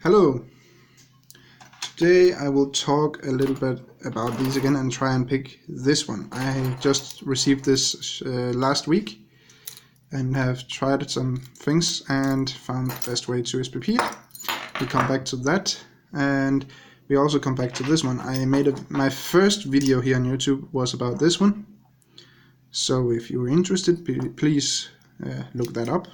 Hello, today I will talk a little bit about these again and try and pick this one. I just received this last week and have tried some things and found the best way to SPP it. We come back to that and we also come back to this one. I made my first video here on YouTube was about this one. So if you're interested, please look that up.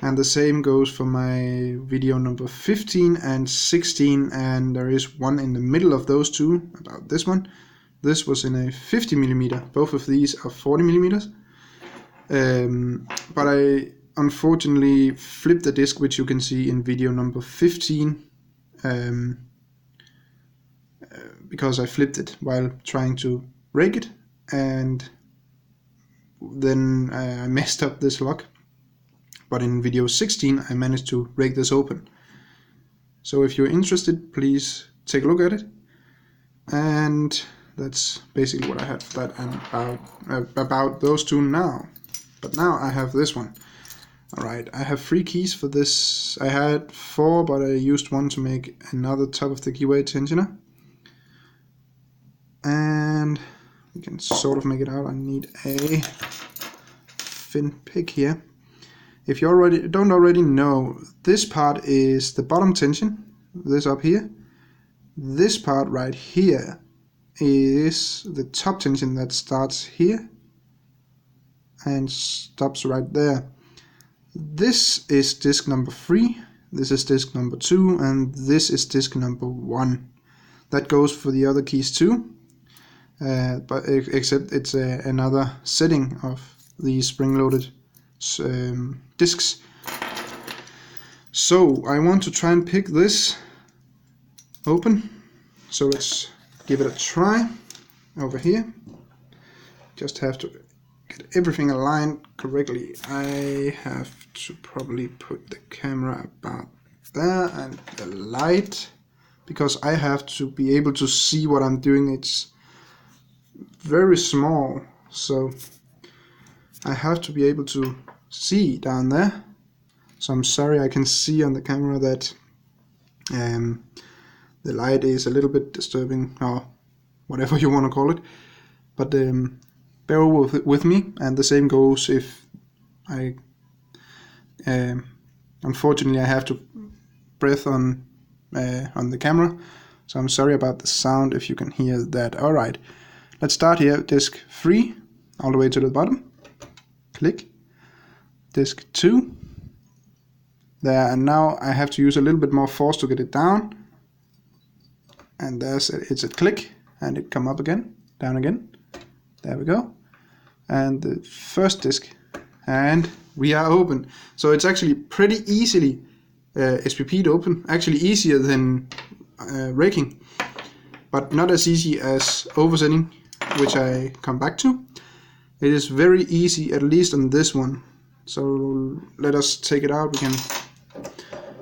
And the same goes for my video number 15 and 16, and there is one in the middle of those two about this one. This was in a 50mm, both of these are 40mm. But I unfortunately flipped the disc, which you can see in video number 15, because I flipped it while trying to rake it, and then I messed up this lock. But in video 16 I managed to rake this open. So if you're interested, please take a look at it. And that's basically what I had for that and about those two now. But now I have this one. Alright, I have 3 keys for this. I had 4, but I used one to make another top of the keyway tensioner. And we can sort of make it out. I need a thin pick here. If you don't already know, this part is the bottom tension, this up here. This part right here is the top tension that starts here and stops right there. This is disc number 3, this is disc number 2, and this is disc number 1. That goes for the other keys too, but except it's another setting of the spring-loaded discs. So I want to try and pick this open, so let's give it a try over here. Just have to get everything aligned correctly. I have to probably put the camera about there and the light, because I have to be able to see what I'm doing. It's very small, so I have to be able to see down there. So I'm sorry, I can see on the camera that the light is a little bit disturbing, or whatever you want to call it, but bear with me. And the same goes if I unfortunately I have to breathe on the camera, so I'm sorry about the sound if you can hear that. Alright, let's start here. Disc 3 all the way to the bottom, click. Disc 2 there, and now I have to use a little bit more force to get it down, and it's a click, and it come up again, down again. There we go. And the first disc, and we are open. So it's actually pretty easily SPP'd open, actually easier than raking, but not as easy as oversetting, which I come back to. It is very easy, at least on this one. So let us take it out. We can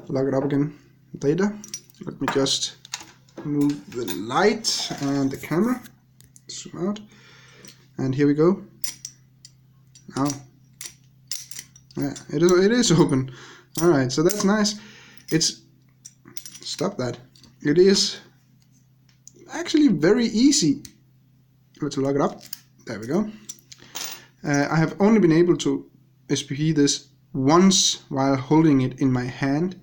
lock it up again later. Let me just move the light and the camera. Zoom out. And here we go. Now, yeah, it is open. Alright, so that's nice. Stop that. It is actually very easy. Let's lock it up. There we go. I have only been able to SPP this once while holding it in my hand,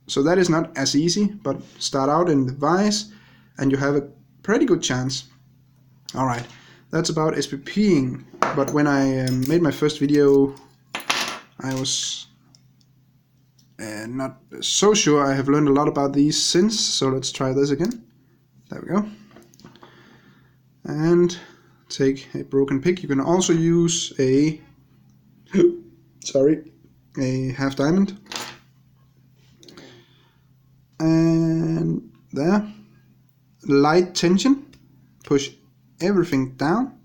so that is not as easy, but start out in the vise and you have a pretty good chance. Alright, that's about SPPing, but when I made my first video I was not so sure. I have learned a lot about these since, so let's try this again. There we go. And take a broken pick. You can also use a half diamond, and there, light tension, push everything down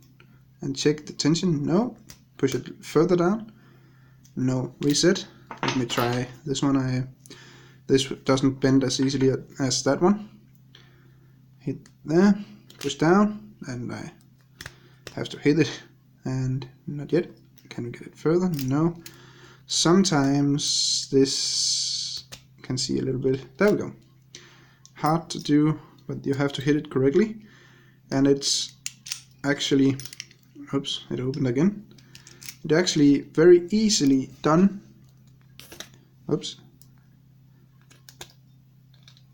and check the tension. No, push it further down. No, reset. Let me try this one. This doesn't bend as easily as that one. Hit there, push down, and I have to hit it, and not yet. Can we get it further? No. sometimes this, you can see a little bit, there we go, hard to do, but you have to hit it correctly, and it's actually, oops, it opened again, it's actually very easily done. Oops,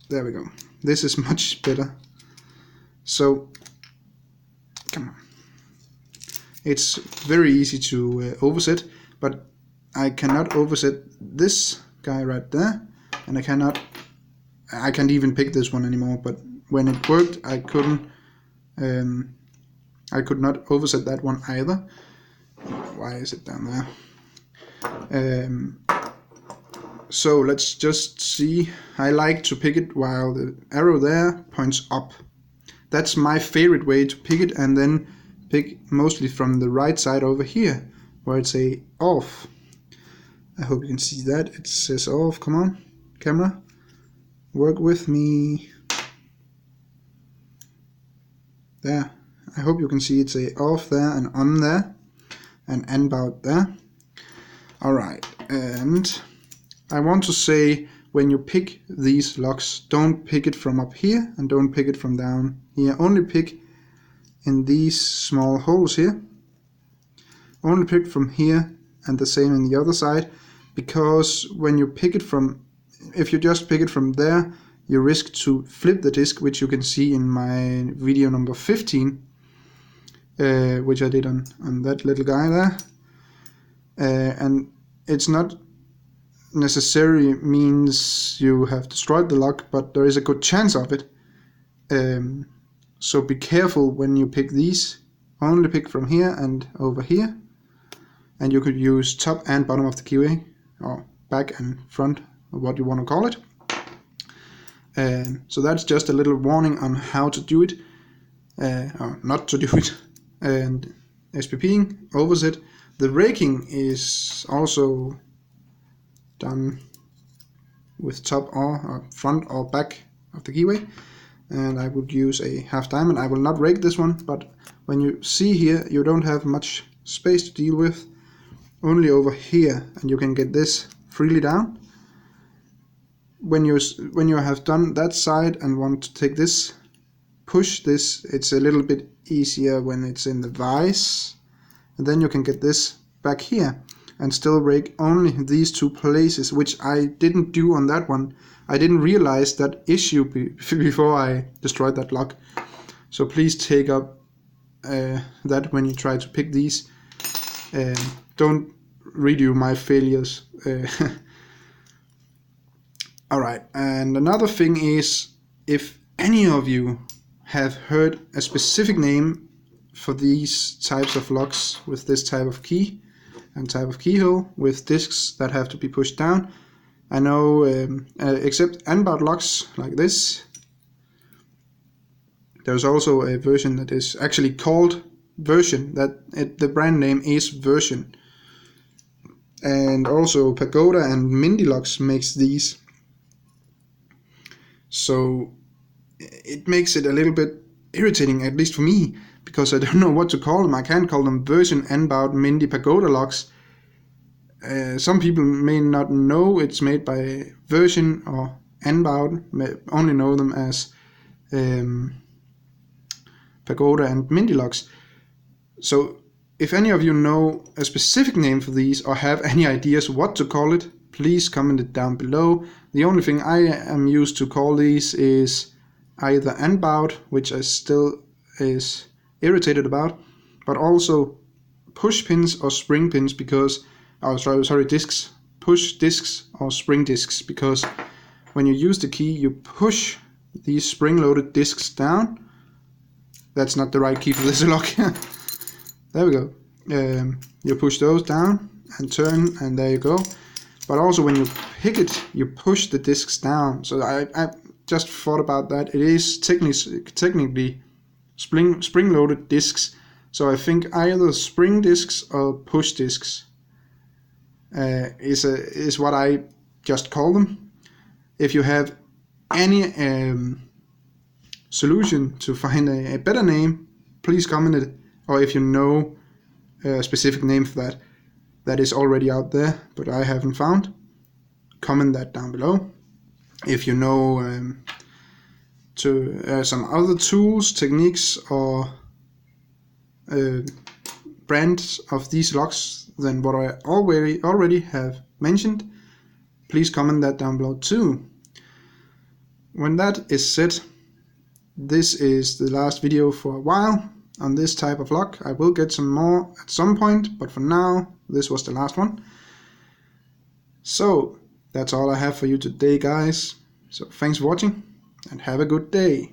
there we go, this is much better. So come on, it's very easy to overset, but I cannot overset this guy right there, and I can't even pick this one anymore, but when it worked I could not overset that one either. Why is it down there? So let's just see. I like to pick it while the arrow there points up. That's my favorite way to pick it, and then pick mostly from the right side over here where it's a off. I hope you can see that. It says off. Come on, camera, work with me. There. I hope you can see it's a off there and on there and anboud there. Alright, and I want to say, when you pick these locks, don't pick it from up here and don't pick it from down here. Only pick in these small holes here. Only pick from here, and the same in the other side, because when you pick it from, if you just pick it from there, you risk to flip the disc, which you can see in my video number 15, which I did on that little guy there. And it's not necessarily means you have destroyed the lock, but there is a good chance of it. So be careful when you pick these. Only pick from here and over here, and you could use top and bottom of the keyway, or back and front, or what you want to call it. So that's just a little warning on how to do it, or not to do it. And SPPing, overset. The raking is also done with top or front or back of the keyway, and I would use a half diamond. I will not rake this one, but when you see here, you don't have much space to deal with, only over here, and you can get this freely down. When you have done that side and want to take this, push this, it's a little bit easier when it's in the vise, and then you can get this back here and still rake only these two places, which I didn't do on that one. I didn't realize that issue before I destroyed that lock. So please take up that when you try to pick these. Don't redo my failures. Alright, and another thing is, if any of you have heard a specific name for these types of locks with this type of key and type of keyhole with discs that have to be pushed down, I know except anboud locks like this, there's also a version that is actually called Version, the brand name is Version, and also Pagoda and Mindy locks makes these. So it makes it a little bit irritating, at least for me, because I don't know what to call them. I can't call them Version, anboud, Mindy, Pagoda locks. Some people may not know it's made by Version or anboud, only know them as Pagoda and Mindy locks. So if any of you know a specific name for these or have any ideas what to call it, please comment it down below. The only thing I am used to call these is either anboud, which I still is irritated about, but also push pins or spring pins, because discs, push discs or spring discs, because when you use the key you push these spring-loaded discs down. That's not the right key for this lock. There we go. You push those down and turn, and there you go. But also when you pick it, you push the discs down. So I just thought about that. It is technically spring-loaded discs. So I think either spring discs or push discs is what I just call them. If you have any solution to find a better name, please comment it, or if you know a specific name for that. that is already out there but I haven't found, comment that down below. If you know some other tools, techniques, or brands of these locks than what I already have mentioned, please comment that down below too. When that is said, this is the last video for a while on this type of lock. I will get some more at some point, but for now this was the last one. So that's all I have for you today, guys. So thanks for watching and have a good day.